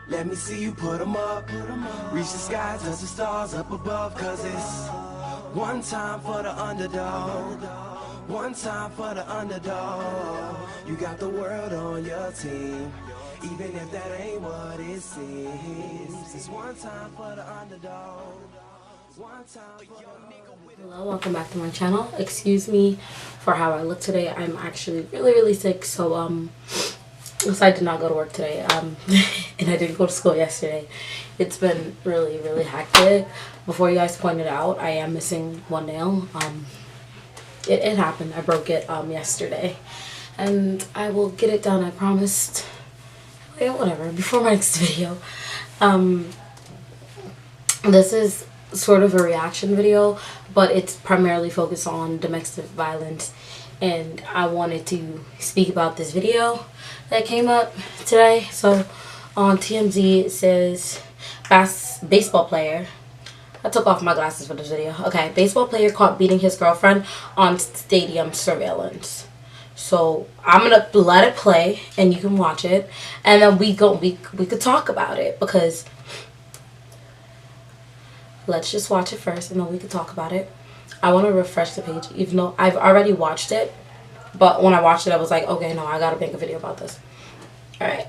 Let me see you put 'em up. Reach the skies, touch the stars up above. Cause it's one time for the underdog. One time for the underdog. You got the world on your team, even if that ain't what it seems. It's one time for the underdog. One time for the underdog. Hello, welcome back to my channel. Excuse me for how I look today. I'm actually really sick, so I did not go to work today, and I didn't go to school yesterday. It's been really hectic. Before you guys pointed out, I am missing one nail. It happened. I broke it yesterday, and I will get it done. I promised. Yeah, whatever. Before my next video, this is sort of a reaction video, but it's primarily focused on domestic violence, and I wanted to speak about this video that came up today. So on TMZ it says baseball player. I took off my glasses for this video. Okay, baseball player caught beating his girlfriend on stadium surveillance. So I'm gonna let it play and you can watch it, and then we could talk about it, because let's just watch it first and then we could talk about it. I want to refresh the page, even though I've already watched it, but when I watched it I was like, okay, no, I gotta make a video about this. Alright.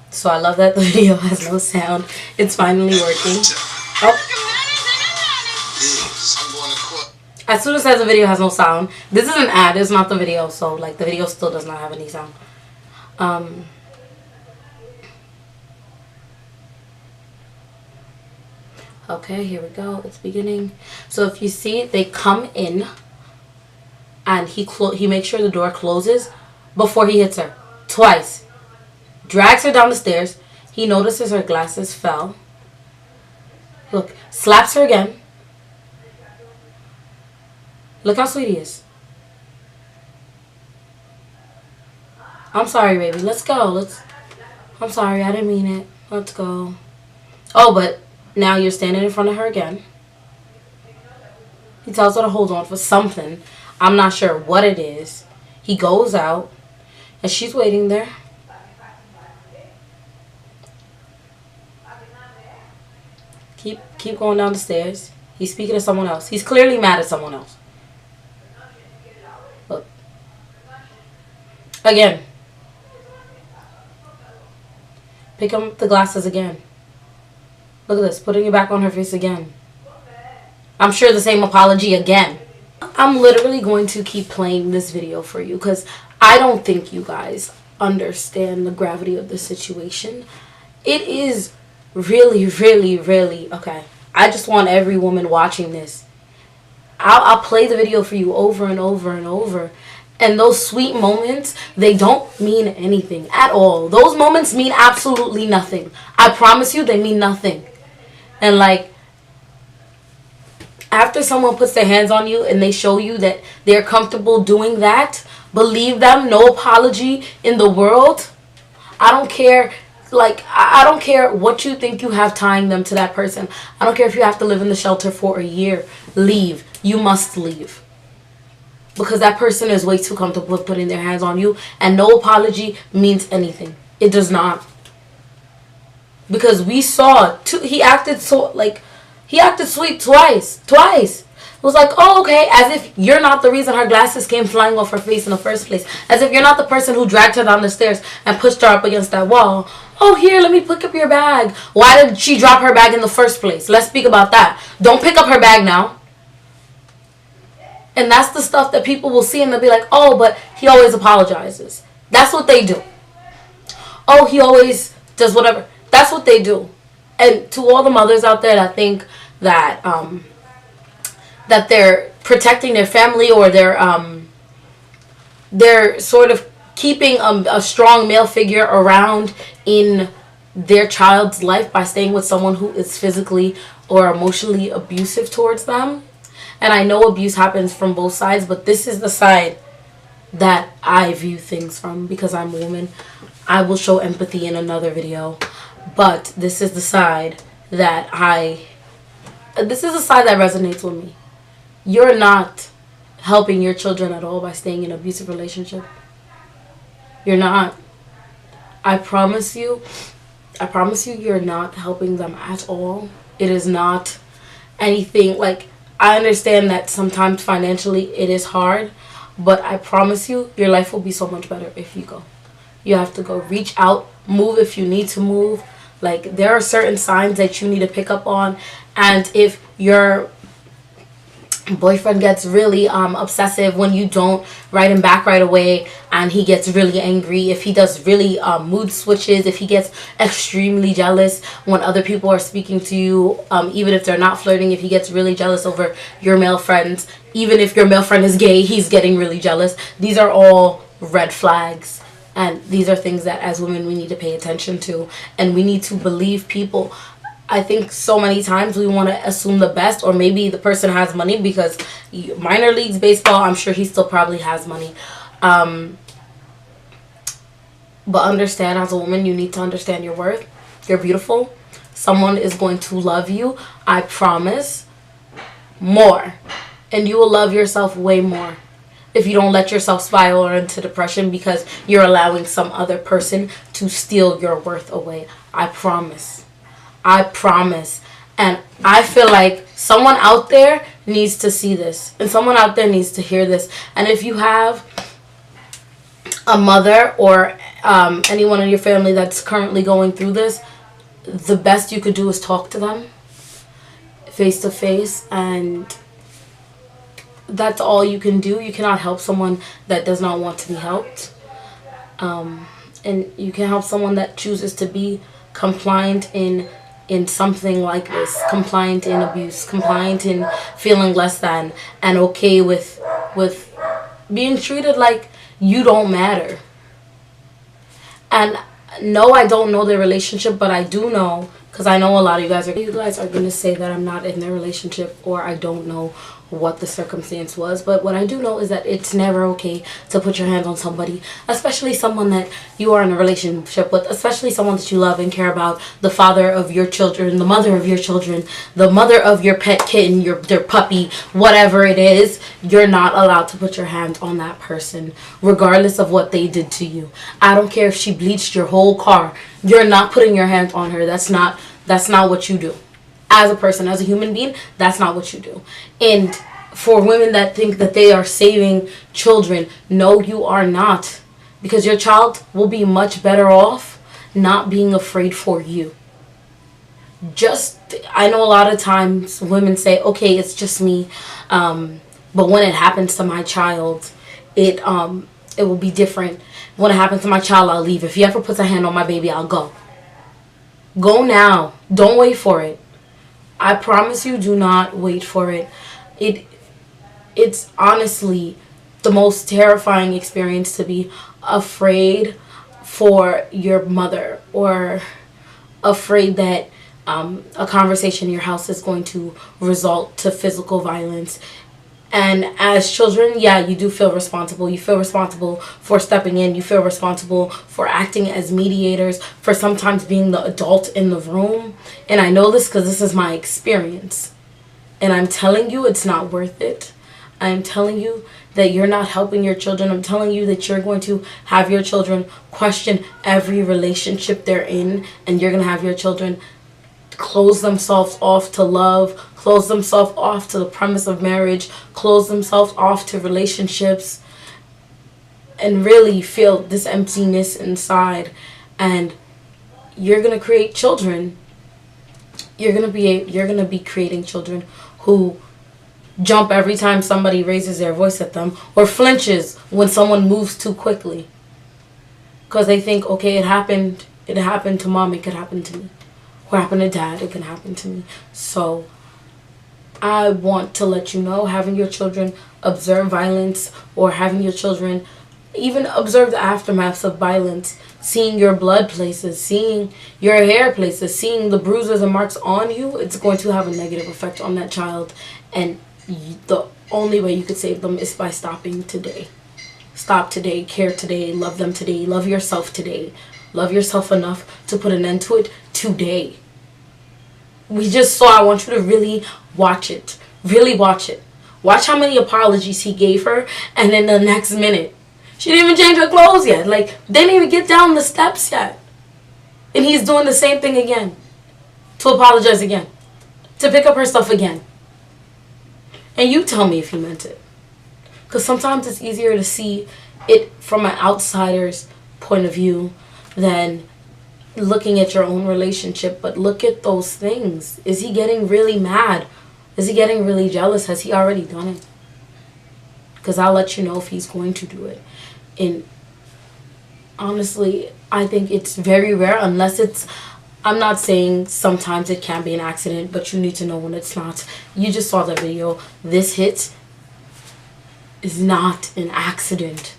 So I love that the video has no sound. It's finally working. Oh. As soon as it says the video has no sound, this is an ad, it's not the video, so like the video still does not have any sound. Okay, here we go. It's beginning. So if you see, they come in and he makes sure the door closes before he hits her twice. Drags her down the stairs. He notices her glasses fell. Look, slaps her again. Look how sweet he is. I'm sorry, baby. Let's go. I'm sorry. I didn't mean it. Let's go. Oh, but now you're standing in front of her again. He tells her to hold on for something. I'm not sure what it is. He goes out, and she's waiting there. Keep going down the stairs. He's speaking to someone else. He's clearly mad at someone else. Look. Again. Pick up the glasses again. Look at this. Putting it back on her face again. I'm sure the same apology again. I'm literally going to keep playing this video for you, because I don't think you guys understand the gravity of the situation. It is really okay. I just want every woman watching this. I'll play the video for you over and over. And those sweet moments, they don't mean anything at all. Those moments mean absolutely nothing. I promise you, they mean nothing. And like, after someone puts their hands on you and they show you that they're comfortable doing that, believe them. No apology in the world. I don't care. Like, I don't care what you think you have tying them to that person. I don't care if you have to live in the shelter for a year. Leave. You must leave. Because that person is way too comfortable with putting their hands on you. And no apology means anything. It does not. Because we saw, he acted sweet twice. It was like, oh, okay, as if you're not the reason her glasses came flying off her face in the first place. As if you're not the person who dragged her down the stairs and pushed her up against that wall. Oh, here, let me pick up your bag. Why did she drop her bag in the first place? Let's speak about that. Don't pick up her bag now. And that's the stuff that people will see and they'll be like, oh, but he always apologizes. That's what they do. Oh, he always does whatever. That's what they do. And to all the mothers out there that think that that they're protecting their family, or they're sort of keeping a strong male figure around in their child's life by staying with someone who is physically or emotionally abusive towards them. And I know abuse happens from both sides, but this is the side that I view things from, because I'm a woman. I will show empathy in another video, but this is the side that resonates with me. You're not helping your children at all by staying in an abusive relationship. You're not. I promise you, you're not helping them at all. It is not anything like, I understand that sometimes financially it is hard, but I promise you, your life will be so much better if you go. You have to go. Reach out, move if you need to move. Like, there are certain signs that you need to pick up on, and if your boyfriend gets really obsessive when you don't write him back right away, and he gets really angry, if he does really mood switches, if he gets extremely jealous when other people are speaking to you, even if they're not flirting, if he gets really jealous over your male friends, even if your male friend is gay, he's getting really jealous. These are all red flags, and these are things that as women we need to pay attention to, and we need to believe people. I think so many times we want to assume the best, or maybe the person has money, because minor leagues baseball, I'm sure he still probably has money. But understand, as a woman, you need to understand your worth. You're beautiful. Someone is going to love you, I promise, more. And you will love yourself way more if you don't let yourself spiral into depression because you're allowing some other person to steal your worth away. I promise. I promise. And I feel like someone out there needs to see this. And someone out there needs to hear this. And if you have a mother or anyone in your family that's currently going through this, the best you could do is talk to them face to face. And that's all you can do. You cannot help someone that does not want to be helped. And you can help someone that chooses to be compliant in something like this, compliant in abuse, compliant in feeling less than, and okay with being treated like you don't matter. And no, I don't know their relationship, but I do know, because I know a lot of you guys are going to say that I'm not in their relationship, or I don't know what the circumstance was. But what I do know is that it's never okay to put your hands on somebody, especially someone that you are in a relationship with, especially someone that you love and care about, the father of your children, the mother of your children, the mother of your pet kitten, their puppy, whatever it is. You're not allowed to put your hands on that person, regardless of what they did to you. I don't care if she bleached your whole car. You're not putting your hands on her. That's not what you do. As a person, as a human being, that's not what you do. And for women that think that they are saving children, no, you are not. Because your child will be much better off not being afraid for you. I know a lot of times women say, okay, it's just me. But when it happens to my child, it will be different. When it happens to my child, I'll leave. If he ever puts a hand on my baby, I'll go. Go now. Don't wait for it. I promise you, do not wait for it. It's honestly the most terrifying experience to be afraid for your mother, or afraid that a conversation in your house is going to result to physical violence. And as children, yeah, you do feel responsible. You feel responsible for stepping in. You feel responsible for acting as mediators, for sometimes being the adult in the room. And I know this because this is my experience. And I'm telling you, it's not worth it. I'm telling you that you're not helping your children. I'm telling you that you're going to have your children question every relationship they're in. And you're going to have your children close themselves off to love, close themselves off to the premise of marriage, close themselves off to relationships, and really feel this emptiness inside. And you're gonna create children. You're gonna be creating children who jump every time somebody raises their voice at them, or flinches when someone moves too quickly, because they think, okay, it happened to mom, it could happen to me. What happened to dad, it can happen to me. So I want to let you know, having your children observe violence, or having your children even observe the aftermaths of violence, seeing your blood places, seeing your hair places, seeing the bruises and marks on you, it's going to have a negative effect on that child. And the only way you could save them is by stopping today. Stop today, care today, love them today, love yourself today. Love yourself enough to put an end to it today. I want you to really watch it. Really watch it. Watch how many apologies he gave her, and then the next minute, she didn't even change her clothes yet. Like, they didn't even get down the steps yet. And he's doing the same thing again. To apologize again. To pick up her stuff again. And you tell me if he meant it. Because sometimes it's easier to see it from an outsider's point of view than looking at your own relationship. But look at those things. Is he getting really mad? Is he getting really jealous? Has he already done it? Because I'll let you know if he's going to do it. And honestly, I think it's very rare, unless it's, I'm not saying sometimes it can be an accident, but you need to know when it's not. You just saw the video. This hit is not an accident.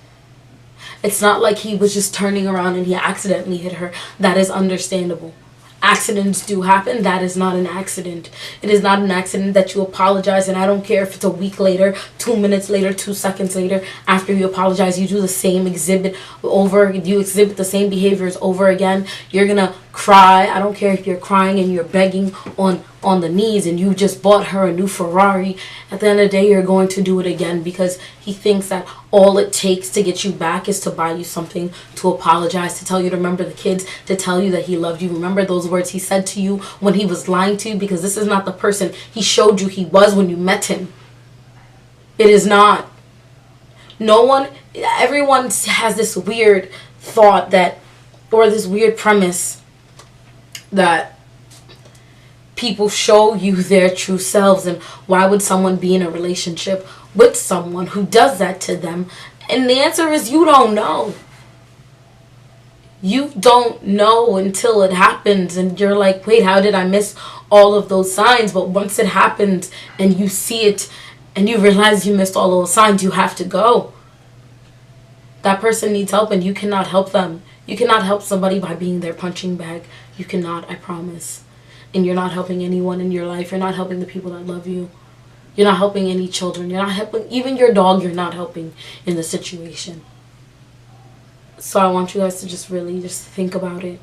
It's not like he was just turning around and he accidentally hit her. That is understandable. Accidents do happen. That is not an accident. It is not an accident that you apologize, and I don't care if it's a week later, 2 minutes later, 2 seconds later, after you apologize, you do the same exhibit over, you exhibit the same behaviors over again. You're gonna cry. I don't care if you're crying and you're begging on the knees and you just bought her a new Ferrari. At the end of the day, you're going to do it again because he thinks that all it takes to get you back is to buy you something, to apologize, to tell you to remember the kids, to tell you that he loved you. Remember those words he said to you when he was lying to you, because this is not the person he showed you he was when you met him. It is not. No one, everyone has this weird thought that, or this weird premise that people show you their true selves, and why would someone be in a relationship with someone who does that to them? And the answer is you don't know. You don't know until it happens, and you're like, wait, how did I miss all of those signs? But once it happens and you see it and you realize you missed all those signs, you have to go. That person needs help and you cannot help them. You cannot help somebody by being their punching bag. You cannot, I promise. And you're not helping anyone in your life. You're not helping the people that love you. You're not helping any children. You're not helping, even your dog, you're not helping in the situation. So I want you guys to just really just think about it.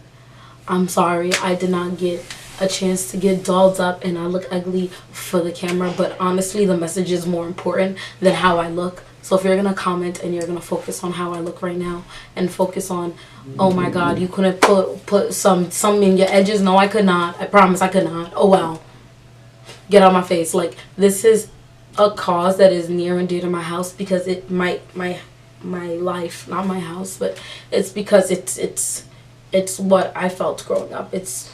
I'm sorry I did not get a chance to get dolled up and I look ugly for the camera. But honestly, the message is more important than how I look. So if you're going to comment and you're going to focus on how I look right now and focus on, oh my God, you couldn't put some in your edges. No, I could not. I promise I could not. Oh, well. Get out my face. Like, this is a cause that is near and dear to my house because it my life, not my house, but it's because it's what I felt growing up. It's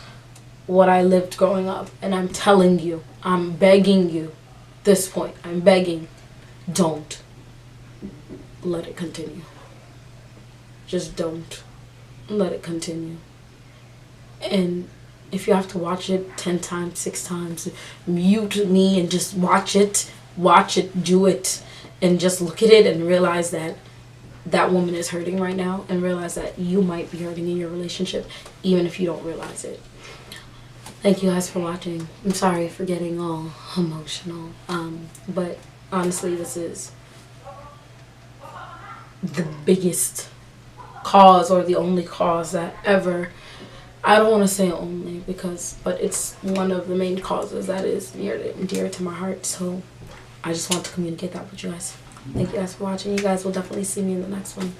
what I lived growing up. And I'm telling you, I'm begging you, this point, I'm begging, don't let it continue. Just don't let it continue. And if you have to watch it 10 times, 6 times, mute me and just watch it, do it, and just look at it and realize that that woman is hurting right now, and realize that you might be hurting in your relationship even if you don't realize it. Thank you guys for watching. I'm sorry for getting all emotional, but honestly, this is the biggest cause, or the only cause that ever, I don't want to say only because, but it's one of the main causes that is near and dear to my heart. So I just want to communicate that with you guys. Thank you guys for watching. You guys will definitely see me in the next one.